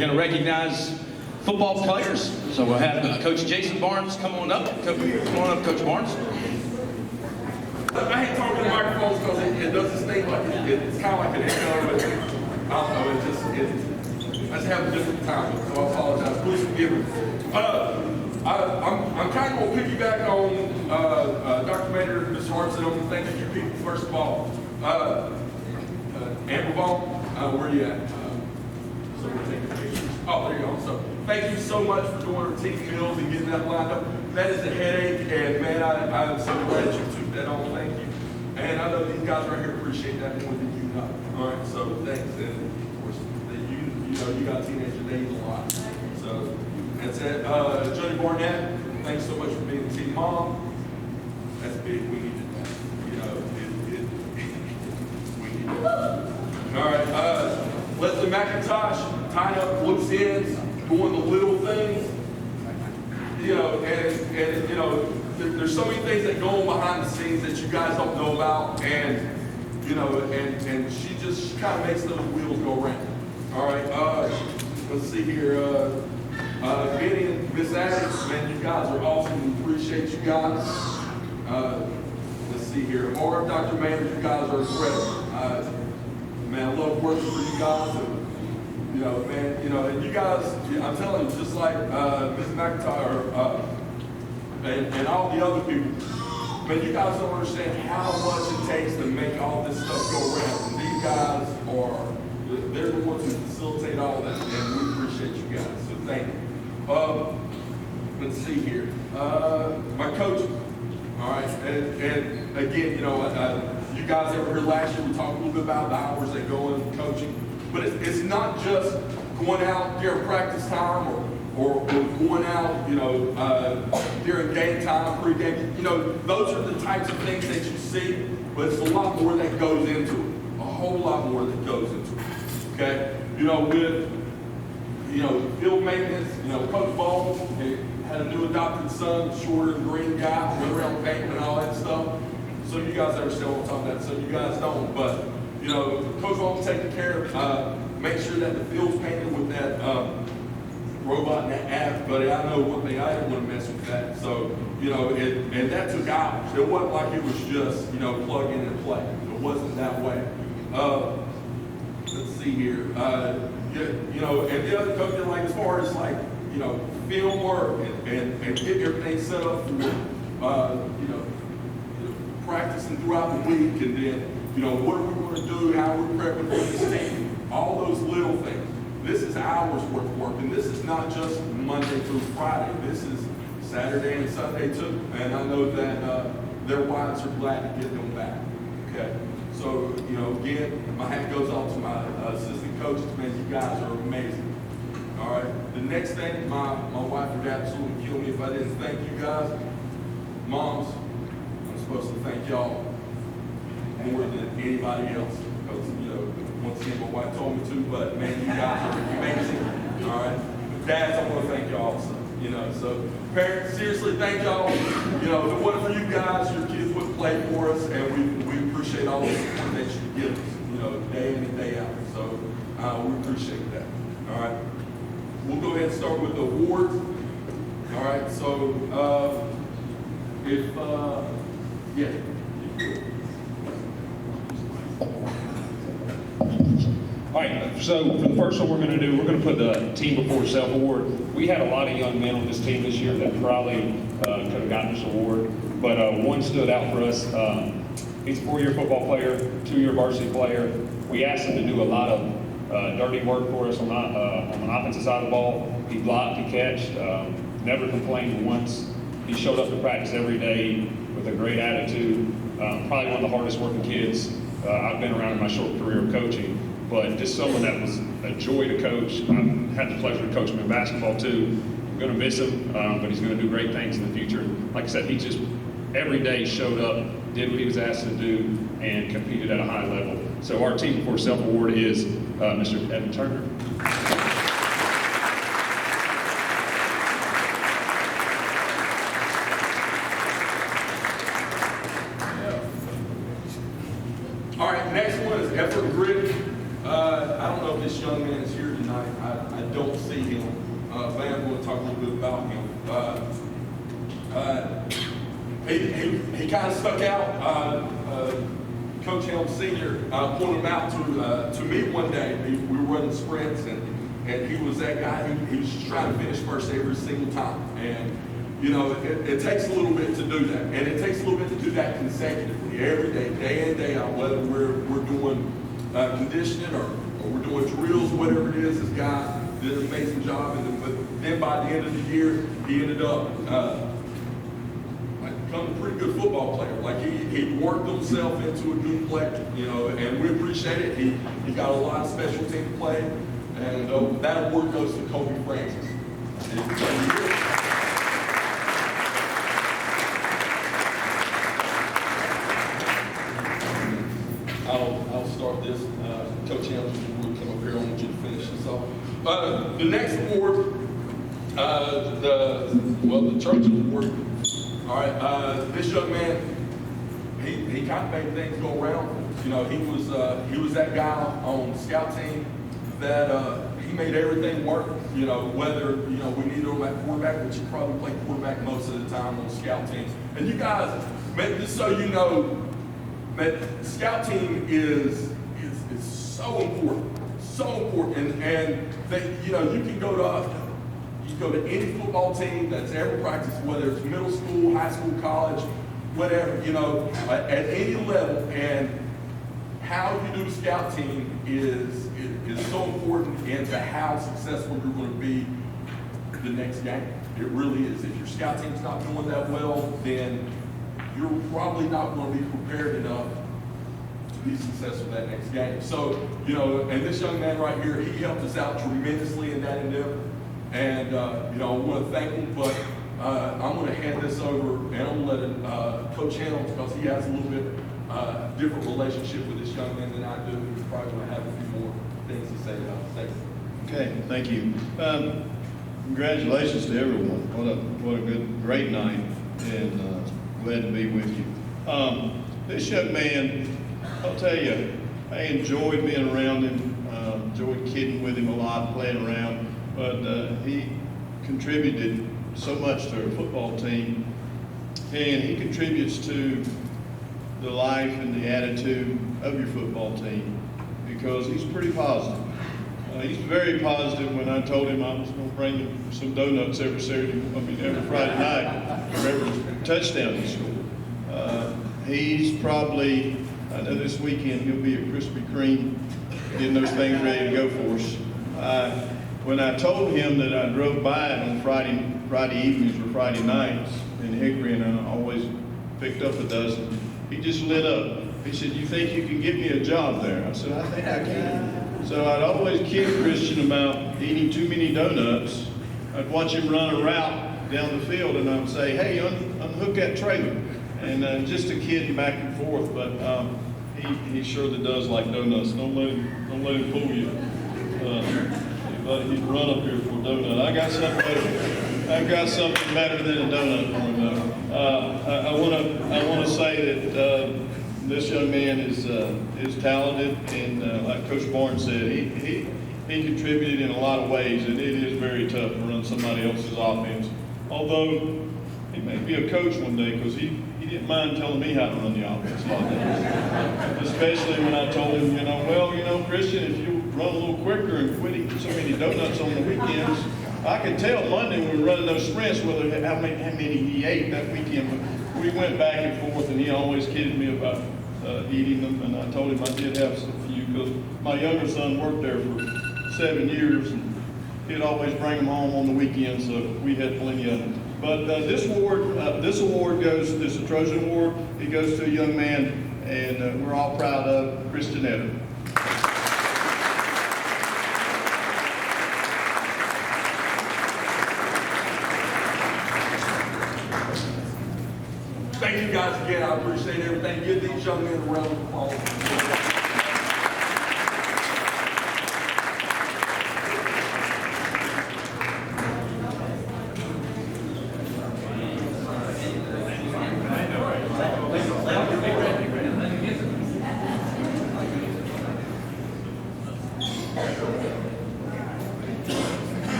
we're going to recognize football players. So we'll have Coach Jason Barnes come on up. Come on up, Coach Barnes. I hate talking to microphones because it doesn't stay like it's kind of like an echo, but I don't know, I just have a different time, so I apologize. Please forgive me. I'm kind of going to piggyback on Dr. Maynard and Ms. Hartson. I'm going to thank a few people. First of all, Amber Vaughn, where are you at? So we're taking pictures. Oh, there you go. So thank you so much for doing our team meals and getting that lined up. That is a headache, and man, I'm so glad you took that on. Thank you. And I know these guys right here appreciate that more than you know. All right, so thanks. And of course, you got teenager days a lot. So that's it. Jody Barnett, thanks so much for being a team mom. That's big. We needed that. We needed that. All right. Leslie McIntosh, tying up loose ends, doing the little things. There's so many things that go on behind the scenes that you guys don't know about, and she kind of makes those wheels go round. All right, let's see here. Benny and Miss Addis, man, you guys are awesome. We appreciate you guys. Let's see here. Marv, Dr. Maynard, you guys are incredible. Man, I love working for you guys. And you guys, I'm telling you, just like Ms. McIntyre and all the other people, man, you guys don't understand how much it takes to make all this stuff go around. And these guys they're the ones who facilitate all that, and we appreciate you guys, so thank you. Let's see here. My coach, all right, and again, you guys ever heard last year, we talked a little bit about the hours that go in coaching. But it's not just going out during practice time or going out, during game time, pre-game. Those are the types of things that you see, but it's a lot more that goes into it. A whole lot more that goes into it. Okay? With field maintenance, Coach Ball had a new adopted son, shorter and green guy, went around painting and all that stuff. Some of you guys understand what I'm talking about, some of you guys don't, but Coach Ball taking care of, make sure that the field's painted with that robot and that app, but I know one thing, I didn't want to mess with that. So, and that took hours. It wasn't like it was just, plug in and play. It wasn't that way. Let's see here. And the other coach, like as far as like, film work and get everything set up for, practicing throughout the week, and then, what are we going to do, how are we prepping for this team, all those little things. This is hours worth of work, and this is not just Monday through Friday. This is Saturday and Sunday too, and I know that their wives are glad to get them back, okay? So, again, my hat goes off to my assistant coaches, man, you guys are amazing, all right? The next thing, my wife would absolutely kill me if I didn't thank you guys. Moms, I'm supposed to thank y'all more than anybody else, because, once again, my wife told me to, but man, you guys are amazing, all right? Dads, I want to thank y'all also, so parents, seriously, thank y'all. If it wasn't for you guys, your kids wouldn't play for us, and we appreciate all the support that you give us, day in and day out, so we appreciate that, all right? We'll go ahead and start with the awards, all right? So, yeah. All right, so for the first one we're going to do, we're going to put the Team Before Self Award. We had a lot of young men on this team this year that probably could have gotten this award, but one stood out for us. He's a 4-year football player, 2-year varsity player. We asked him to do a lot of dirty work for us on the offensive side of the ball. He blocked, he catched, never complained once. He showed up to practice every day with a great attitude. Probably one of the hardest working kids I've been around in my short career of coaching. But just someone that was a joy to coach. I've had the pleasure to coach him in basketball too. I'm going to miss him, but he's going to do great things in the future. Like I said, he just every day showed up, did what he was asked to do, and competed at a high level. So our Team Before Self Award is Mr. Evan Turner. All right, next one is effort grit. I don't know if this young man is here tonight. I don't Van, we'll talk a little bit about him. He kind of stuck out. Coach Helm Sr. Pointed him out to me one day. We were running sprints, and he was that guy. He was just trying to finish first every single time. And you know, it takes a little bit to do that, and it takes a little bit to do that consecutively, every day, day in, day out. Whether we're doing conditioning or we're doing drills, whatever it is, this guy did an amazing job. But then by the end of the year, he ended up becoming a pretty good football player. Like he worked himself into a good play, you know, and we appreciate it. He got a lot of special team play, and that award goes to Kobe Francis. I'll start this. Coach Helms will come up here. I want you to finish this off. The next award, the church award. All right, this young man, he kind of made things go around. You know, he was that guy on the scout team that he made everything work. You know, whether we needed him at quarterback, which he probably played quarterback most of the time on the scout team. And you guys, just so you know, that the scout team is so important, and that you can go to any football team that's ever practiced, whether it's middle school, high school, college, whatever, at any level, and how you do the scout team is so important into how successful you're going to be the next game. It really is. If your scout team's not doing that well, then you're probably not going to be prepared enough to be successful that next game. So, and this young man right here, he helped us out tremendously in that endeavor. And, I want to thank him, but I'm going to hand this over, and I'm going to let Coach Helms, because he has a little bit different relationship with this young man than I do. He's probably going to have a few more things to say about it. Thank you. Okay, thank you. Congratulations to everyone. What a great night, and glad to be with you. This young man, I'll tell you, I enjoyed being around him, enjoyed kidding with him a lot, playing around, but he contributed so much to our football team, and he contributes to the life and the attitude of your football team because he's pretty positive. He's very positive. When I told him I was going to bring him some donuts every Friday night for every touchdown he scored. He's probably, I know this weekend he'll be at Krispy Kreme getting those things ready to go for us. When I told him that I drove by it on Friday evenings or Friday nights in Hickory, and I always picked up a dozen, he just lit up. He said, "You think you can get me a job there?" I said, "I think I can." So I'd always kid Christian about eating too many donuts. I'd watch him run a route down the field, and I'd say, "Hey, unhook that trailer." And just a kid back and forth, but he surely does like donuts. Don't let him fool you. But he'd run up here for a donut. I got something better. I've got something better than a donut for him, though. I want to say that this young man is talented, and like Coach Barnes said, he contributed in a lot of ways, and it is very tough to run somebody else's offense. Although he may be a coach one day, because he didn't mind telling me how to run the offense a lot of times. Especially when I told him, Christian, if you run a little quicker and quit eating so many donuts on the weekends, I could tell Monday when we were running those sprints how many he ate that weekend. But we went back and forth, and he always kidded me about eating them. And I told him I did have a few, because my younger son worked there for 7 years, and he'd always bring them home on the weekends, so we had plenty of them. But this award goes, this is a Trojan Award. It goes to a young man, and we're all proud of Christian Evan. Thank you guys again. I appreciate everything. Give these young men a round of applause.